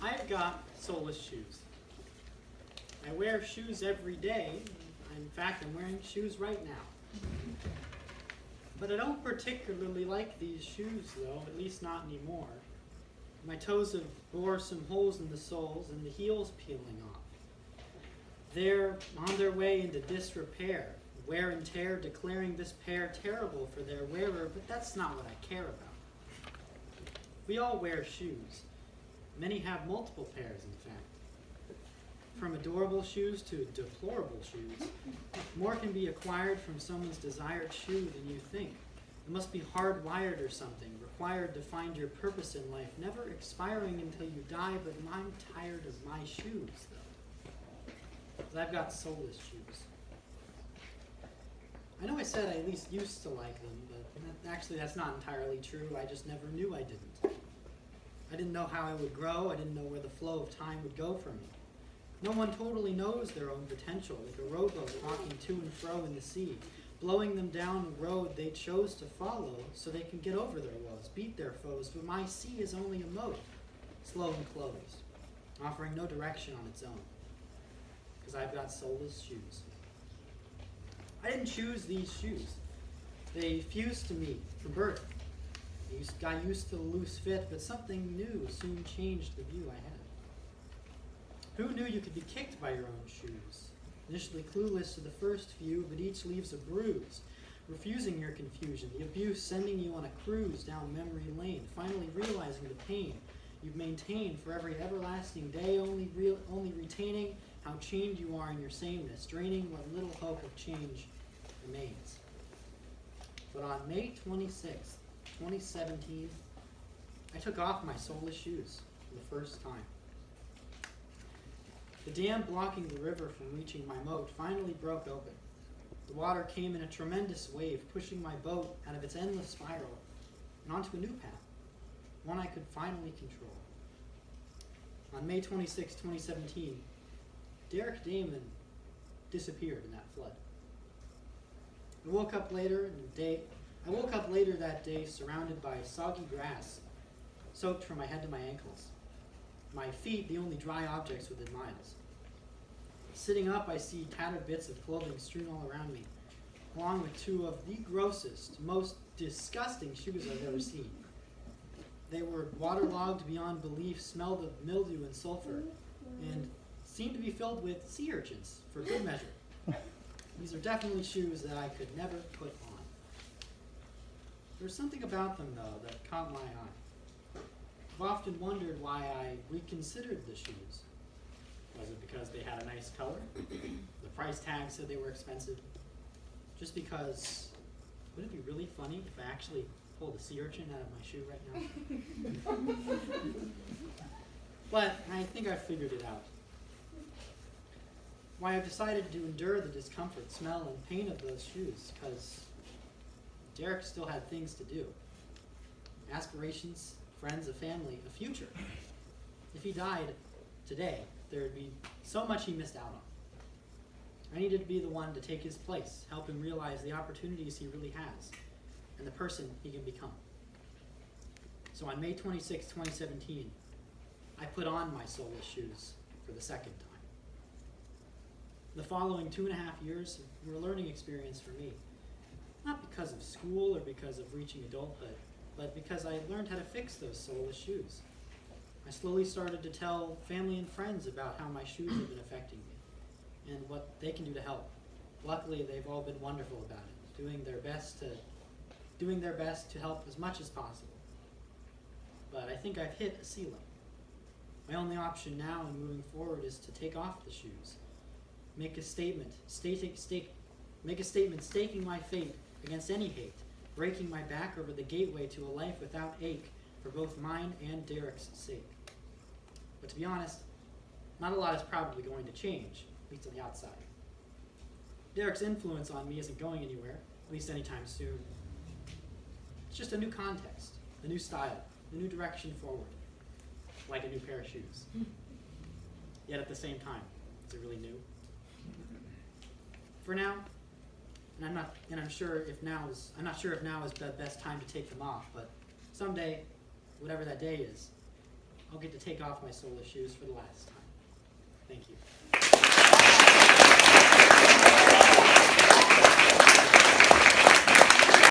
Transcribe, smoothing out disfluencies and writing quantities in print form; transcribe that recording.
I've got soleless shoes. I wear shoes every day. In fact, I'm wearing shoes right now. But I don't particularly like these shoes, though, at least not anymore. My toes have bore some holes in the soles and the heel's peeling off. They're on their way into disrepair, wear and tear, declaring this pair terrible for their wearer, but that's not what I care about. We all wear shoes. Many have multiple pairs, in fact. From adorable shoes to deplorable shoes, more can be acquired from someone's desired shoe than you think. It must be hardwired or something, required to find your purpose in life, never expiring until you die, but I'm tired of my shoes, though. 'Cause I've got soulless shoes. I know I said I at least used to like them, but actually that's not entirely true. I just never knew I didn't. I didn't know how I would grow. I didn't know where the flow of time would go for me. No one totally knows their own potential, like a rowboat rocking to and fro in the sea, blowing them down a road they chose to follow so they can get over their woes, beat their foes, but my sea is only a moat, slow and closed, offering no direction on its own, because I've got soulless shoes. I didn't choose these shoes. They fused to me from birth. I got used to the loose fit, but something new soon changed the view I had. Who knew you could be kicked by your own shoes? Initially clueless to the first few, but each leaves a bruise, refusing your confusion, the abuse sending you on a cruise down memory lane, finally realizing the pain you've maintained for every everlasting day, only retaining how chained you are in your sameness, draining what little hope of change remains. But on May 26th, 2017, I took off my soulless shoes for the first time. The dam blocking the river from reaching my moat finally broke open. The water came in a tremendous wave, pushing my boat out of its endless spiral and onto a new path, one I could finally control. On May 26, 2017, Derek Damon disappeared in that flood. I woke up later that day surrounded by soggy grass, soaked from my head to my ankles. My feet the only dry objects within miles. Sitting up, I see tattered bits of clothing strewn all around me, along with two of the grossest, most disgusting shoes I've ever seen. They were waterlogged beyond belief, smelled of mildew and sulfur, and seemed to be filled with sea urchins, for good measure. These are definitely shoes that I could never put on. There's something about them, though, that caught my eye. I've often wondered why I reconsidered the shoes. Was it because they had a nice color? The price tag said they were expensive? Just because, wouldn't it be really funny if I actually pulled a sea urchin out of my shoe right now? But I think I figured it out. Why I've decided to endure the discomfort, smell, and pain of those shoes, because Derek still had things to do. Aspirations, friends, a family, a future. If he died today, there would be so much he missed out on. I needed to be the one to take his place, help him realize the opportunities he really has, and the person he can become. So on May 26, 2017, I put on my soulless shoes for the second time. The following 2.5 years were a learning experience for me, not because of school or because of reaching adulthood, but because I learned how to fix those soulless shoes. I slowly started to tell family and friends about how my shoes have been affecting me and what they can do to help. Luckily, they've all been wonderful about it, doing their best to help as much as possible. But I think I've hit a ceiling. My only option now in moving forward is to take off the shoes, make a statement staking my fate against any hate, breaking my back over the gateway to a life without ache for both mine and Derek's sake. But to be honest, not a lot is probably going to change, at least on the outside. Derek's influence on me isn't going anywhere, at least anytime soon. It's just a new context, a new style, a new direction forward, like a new pair of shoes. Yet at the same time, is it really new? For now, I'm not sure if now is the best time to take them off, but someday, whatever that day is, I'll get to take off my solar shoes for the last time. Thank you.